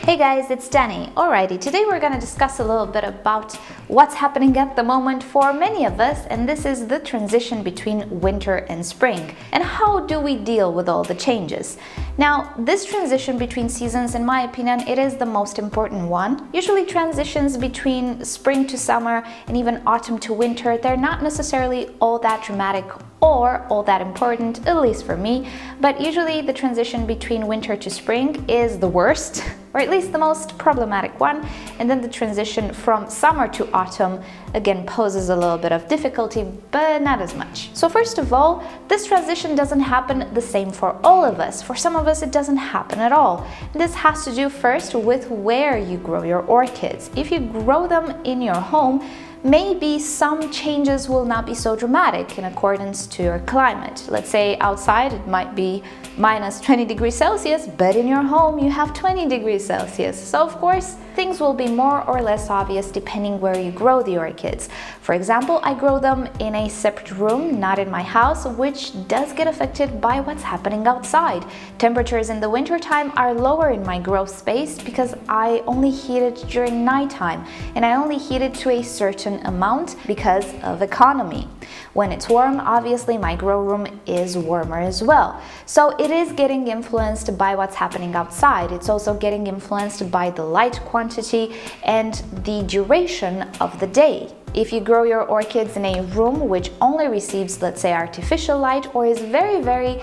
Hey guys, it's Danny. Alrighty, today we're going to discuss a little bit about what's happening at the moment for many of us, and this is the transition between winter and spring, and how do we deal with all the changes. Now, this transition between seasons, in my opinion, it is the most important one. Usually transitions between spring to summer and even autumn to winter, they're not necessarily all that dramatic or all that important, at least for me, but usually the transition between winter to spring is the worst, or at least the most problematic one, and then the transition from summer to autumn again poses a little bit of difficulty, but not as much. So first of all, this transition doesn't happen the same for all of us. For some of us it doesn't happen at all. This has to do first with where you grow your orchids. If you grow them in your home, maybe some changes will not be so dramatic in accordance to your climate. Let's say outside it might be minus 20 degrees Celsius, but in your home you have 20 degrees Celsius. So of course, things will be more or less obvious depending where you grow the orchids. For example, I grow them in a separate room, not in my house, which does get affected by what's happening outside. Temperatures in the wintertime are lower in my grow space because I only heat it during nighttime, and I only heat it to a certain amount because of economy. When it's warm, obviously my grow room is warmer as well. So it is getting influenced by what's happening outside. It's also getting influenced by the light quantity and the duration of the day. If you grow your orchids in a room which only receives, let's say, artificial light, or is very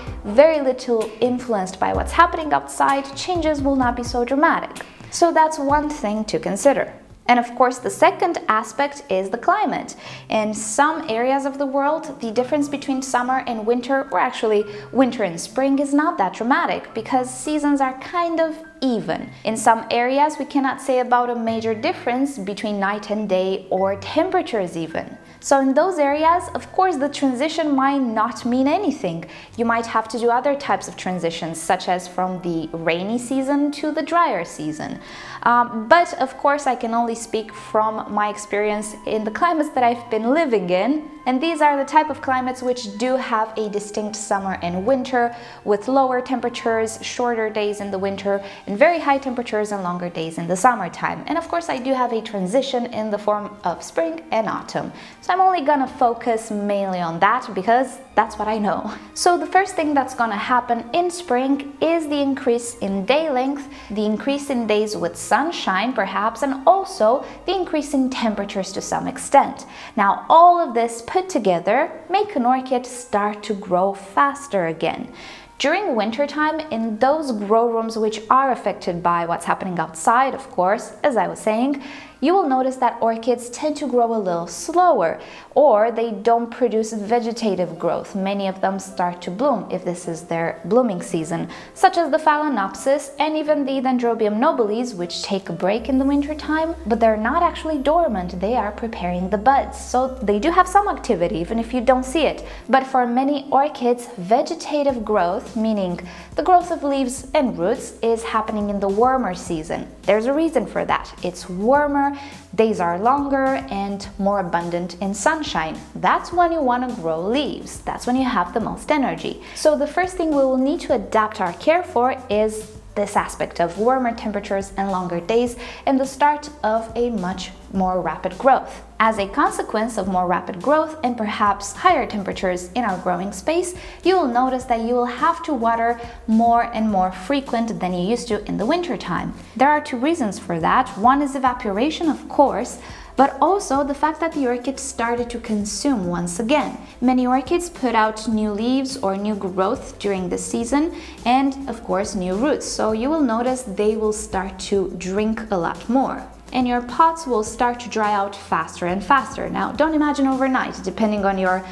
little influenced by what's happening outside, changes will not be so dramatic. So that's one thing to consider. And of course, the second aspect is the climate. In some areas of the world, the difference between summer and winter, or actually winter and spring, is not that dramatic because seasons are kind of even. In some areas, we cannot say about a major difference between night and day or temperatures even. So in those areas, of course, the transition might not mean anything. You might have to do other types of transitions, such as from the rainy season to the drier season. But of course, I can only speak from my experience in the climates that I've been living in. And these are the type of climates which do have a distinct summer and winter, with lower temperatures, shorter days in the winter, and very high temperatures and longer days in the summertime. And of course, I do have a transition in the form of spring and autumn. So I'm only gonna focus mainly on that because that's what I know. So the first thing that's gonna happen in spring is the increase in day length, the increase in days with sunshine perhaps, and also the increase in temperatures to some extent. Now, all of this put together make an orchid start to grow faster again. During wintertime, in those grow rooms which are affected by what's happening outside, of course, as I was saying, you will notice that orchids tend to grow a little slower, or they don't produce vegetative growth. Many of them start to bloom if this is their blooming season, such as the Phalaenopsis and even the Dendrobium nobilis, which take a break in the wintertime, but they're not actually dormant, they are preparing the buds. So they do have some activity, even if you don't see it. But for many orchids, vegetative growth, meaning the growth of leaves and roots, is happening in the warmer season. There's a reason for that. It's warmer, days are longer and more abundant in sunshine. That's when you want to grow leaves. That's when you have the most energy. So the first thing we will need to adapt our care for is this aspect of warmer temperatures and longer days and the start of a much more rapid growth. As a consequence of more rapid growth and perhaps higher temperatures in our growing space, you will notice that you will have to water more and more frequent than you used to in the wintertime. There are two reasons for that. One is evaporation, of course, but also the fact that the orchids started to consume once again. Many orchids put out new leaves or new growth during the season, and of course new roots, so you will notice they will start to drink a lot more. And your pots will start to dry out faster and faster. Now, don't imagine overnight, depending on your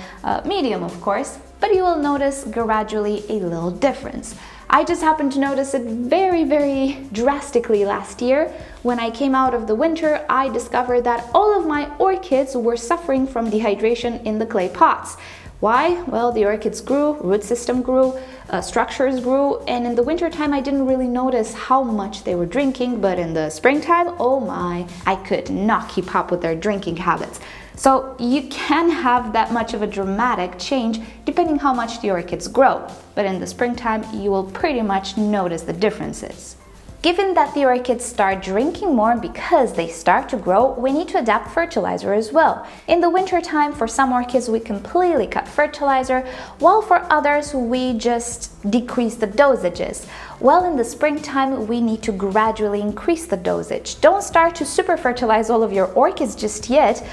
medium, of course, but you will notice gradually a little difference. I just happened to notice it very drastically last year. When I came out of the winter, I discovered that all of my orchids were suffering from dehydration in the clay pots. Why? Well, the orchids grew, root system grew, structures grew, and in the wintertime I didn't really notice how much they were drinking, but in the springtime, oh my, I could not keep up with their drinking habits. So you can have that much of a dramatic change depending how much the orchids grow, but in the springtime you will pretty much notice the differences. Given that the orchids start drinking more because they start to grow, we need to adapt fertilizer as well. In the winter time, for some orchids, we completely cut fertilizer, while for others, we just decrease the dosages. Well, in the springtime, we need to gradually increase the dosage. Don't start to super fertilize all of your orchids just yet,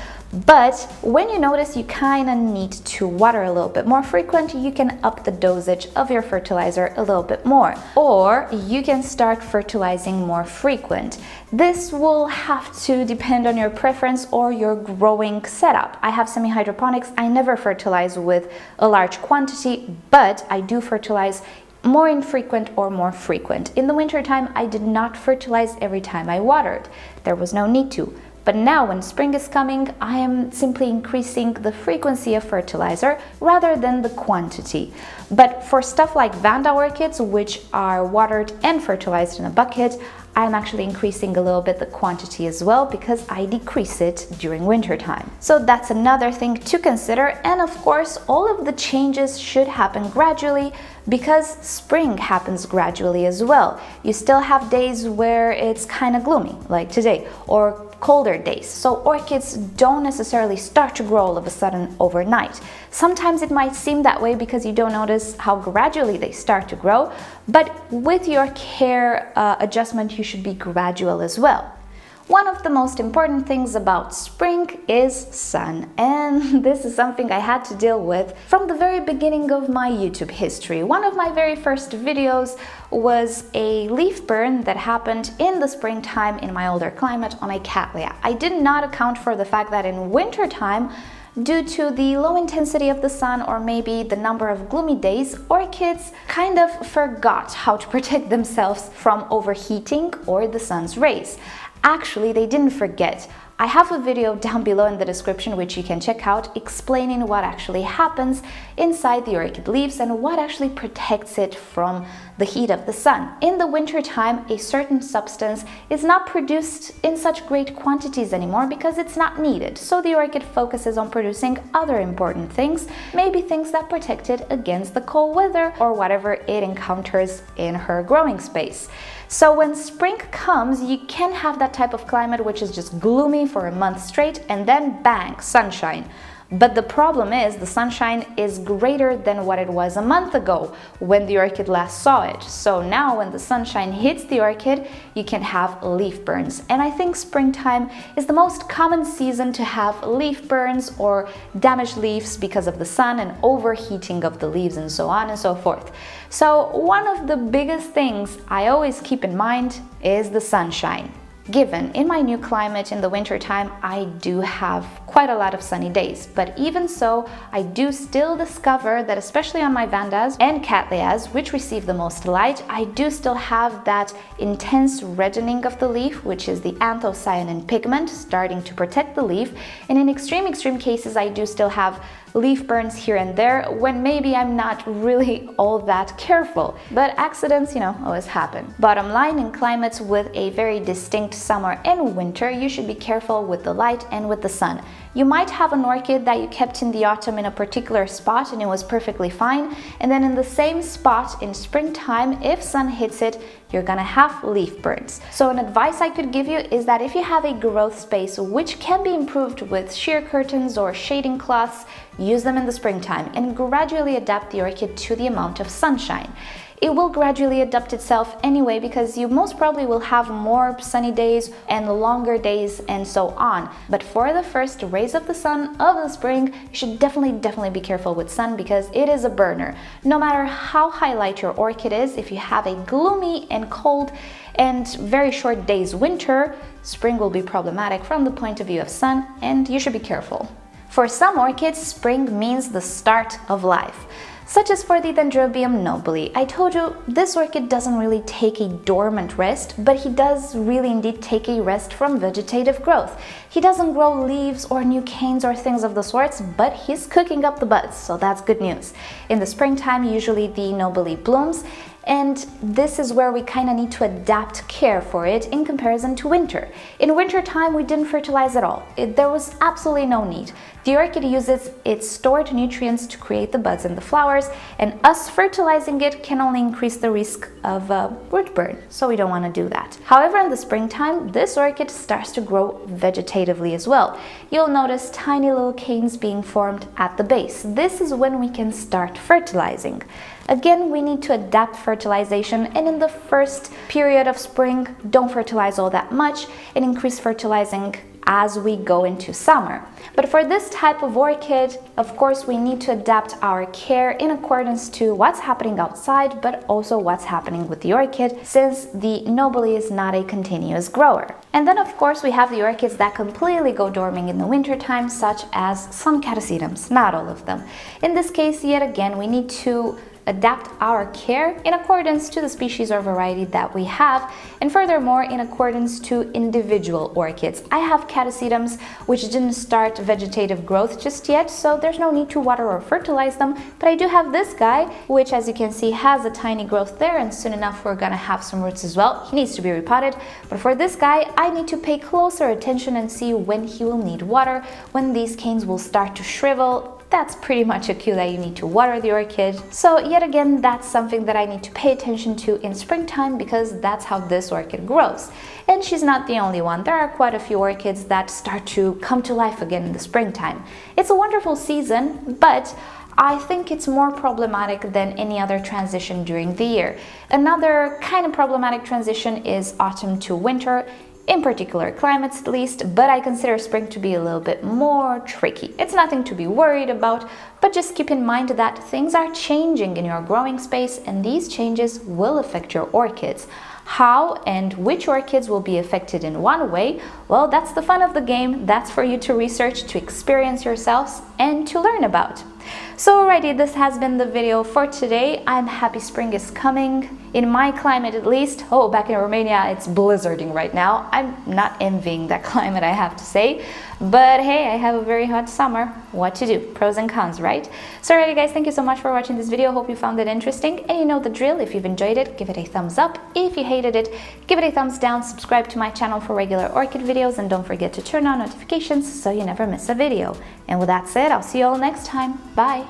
but when you notice you kind of need to water a little bit more frequent, you can up the dosage of your fertilizer a little bit more. Or you can start fertilizing more frequent. This will have to depend on your preference or your growing setup. I have semi-hydroponics. I never fertilize with a large quantity, but I do fertilize more infrequent or more frequent. In the wintertime, I did not fertilize every time I watered. There was no need to. But now when spring is coming, I am simply increasing the frequency of fertilizer rather than the quantity. But for stuff like Vanda orchids, which are watered and fertilized in a bucket, I'm actually increasing a little bit the quantity as well because I decrease it during winter time. So that's another thing to consider. And of course, all of the changes should happen gradually because spring happens gradually as well. You still have days where it's kind of gloomy, like today, or colder days. So orchids don't necessarily start to grow all of a sudden overnight. Sometimes it might seem that way because you don't notice how gradually they start to grow, but with your care adjustment, you should be gradual as well. One of the most important things about spring is sun, and this is something I had to deal with from the very beginning of my YouTube history. One of my very first videos was a leaf burn that happened in the springtime in my older climate on a cattleya. I did not account for the fact that in winter time, due to the low intensity of the sun or maybe the number of gloomy days, orchids kind of forgot how to protect themselves from overheating or the sun's rays. Actually, they didn't forget. I have a video down below in the description which you can check out explaining what actually happens inside the orchid leaves and what actually protects it from the heat of the sun. In the winter time, a certain substance is not produced in such great quantities anymore because it's not needed. So the orchid focuses on producing other important things, maybe things that protect it against the cold weather or whatever it encounters in her growing space. So when spring comes, you can have that type of climate which is just gloomy for a month straight and then bang, sunshine. But the problem is the sunshine is greater than what it was a month ago when the orchid last saw it. So now when the sunshine hits the orchid, you can have leaf burns. And I think springtime is the most common season to have leaf burns or damaged leaves because of the sun and overheating of the leaves and so on and so forth. So one of the biggest things I always keep in mind is the sunshine. Given in my new climate in the winter time, I do have quite a lot of sunny days, but even so, I do still discover that especially on my Vandas and Cattleyas, which receive the most light, I do still have that intense reddening of the leaf, which is the anthocyanin pigment starting to protect the leaf. And in extreme cases, I do still have leaf burns here and there when maybe I'm not really all that careful. But accidents, always happen. Bottom line, in climates with a very distinct summer and winter, you should be careful with the light and with the sun. You might have an orchid that you kept in the autumn in a particular spot and it was perfectly fine, and then in the same spot in springtime, if sun hits it, you're gonna have leaf burns. So an advice I could give you is that if you have a growth space which can be improved with sheer curtains or shading cloths, use them in the springtime and gradually adapt the orchid to the amount of sunshine. It will gradually adapt itself anyway because you most probably will have more sunny days and longer days and so on. But for the first rays of the sun of the spring, you should definitely be careful with sun because it is a burner. No matter how high light your orchid is, if you have a gloomy and cold and very short days winter, spring will be problematic from the point of view of sun, and you should be careful. For some orchids, spring means the start of life. Such as for the Dendrobium nobile. I told you this orchid doesn't really take a dormant rest, but he does really indeed take a rest from vegetative growth. He doesn't grow leaves or new canes or things of the sorts, but he's cooking up the buds, so that's good news. In the springtime, usually the nobile blooms, and this is where we kind of need to adapt care for it in comparison to winter. In winter time, we didn't fertilize at all. There was absolutely no need. The orchid uses its stored nutrients to create the buds and the flowers, and us fertilizing it can only increase the risk of root burn, so we don't want to do that. However, in the springtime, this orchid starts to grow vegetatively as well. You'll notice tiny little canes being formed at the base. This is when we can start fertilizing. Again, we need to adapt fertilization, and in the first period of spring, don't fertilize all that much and increase fertilizing as we go into summer. But for this type of orchid, of course, we need to adapt our care in accordance to what's happening outside, but also what's happening with the orchid, since the nobile is not a continuous grower. And then, of course, we have the orchids that completely go dormant in the winter time, such as some catasetums, not all of them. In this case, yet again, we need to adapt our care in accordance to the species or variety that we have, and furthermore in accordance to individual orchids. I have catasetums which didn't start vegetative growth just yet, so there's no need to water or fertilize them, but I do have this guy, which as you can see has a tiny growth there, and soon enough we're gonna have some roots as well. He needs to be repotted, but for this guy I need to pay closer attention and see when he will need water, when these canes will start to shrivel. That's pretty much a cue that you need to water the orchid. So yet again, that's something that I need to pay attention to in springtime, because that's how this orchid grows. And she's not the only one. There are quite a few orchids that start to come to life again in the springtime. It's a wonderful season, but I think it's more problematic than any other transition during the year. Another kind of problematic transition is autumn to winter, in particular climates at least, but I consider spring to be a little bit more tricky. It's nothing to be worried about, but just keep in mind that things are changing in your growing space, and these changes will affect your orchids. How and which orchids will be affected in one way, well, that's the fun of the game. That's for you to research, to experience yourselves, and to learn about. So alrighty, this has been the video for today. I'm happy spring is coming, in my climate at least. Oh, back in Romania it's blizzarding right now. I'm not envying that climate, I have to say, but hey, I have a very hot summer. What to do? Pros and cons, right? So alrighty guys, thank you so much for watching this video. Hope you found it interesting, and you know the drill. If you've enjoyed it, give it a thumbs up. If you hated it, give it a thumbs down. Subscribe to my channel for regular orchid videos, and don't forget to turn on notifications so you never miss a video. And with that said, I'll see you all next time. Bye!